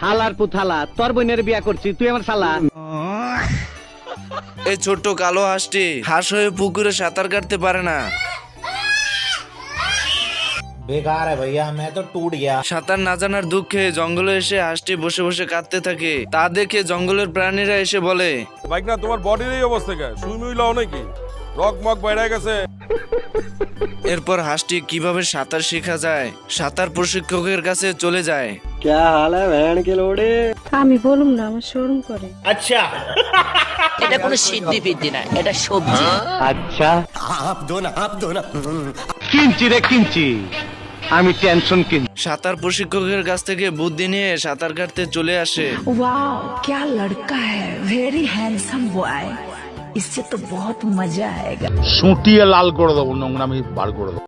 হালার পুথালা তোর বোনের বিয়া করছি তুই আমার শালা। এই ছোট্ট কালো হাঁসটি হাঁস হয়ে পুকুরে সাঁতার কাটতে পারে না। बेकार है भैया मैं तो टूट गया। সাঁতার না জানার দুঃখে জঙ্গলে এসে হাঁসটি বসে বসে কাঁদতে থাকে। তা দেখে জঙ্গলের প্রাণীরা এসে বলে, বাইক না তোমার বডির এই অবস্থা কে? সুই মুই লাও নাকি? রক মক বাইরে গেছে। এরপর হাঁসটি কিভাবে সাঁতার শেখা যায় সাঁতার প্রশিক্ষকের কাছে চলে যায়। আমি বলুম না, আমার শরম করে। अच्छा এটা কোনো সিদ্ধি ফিদ্ধি না, এটা সবজি। আচ্ছা কিনছি রে কিনছি, আমি টেনশন কিনছি। সাঁতার প্রশিক্ষকের কাছ থেকে বুদ্ধি নিয়ে সাঁতার কাটতে চলে আসে। वाओ क्या लड़का है, वेरी हैंडसम बॉय, इससे तो बहुत मजा आएगा। সুটিয়ে লাল করে দেবো, নোংরামি বার করে দেবো।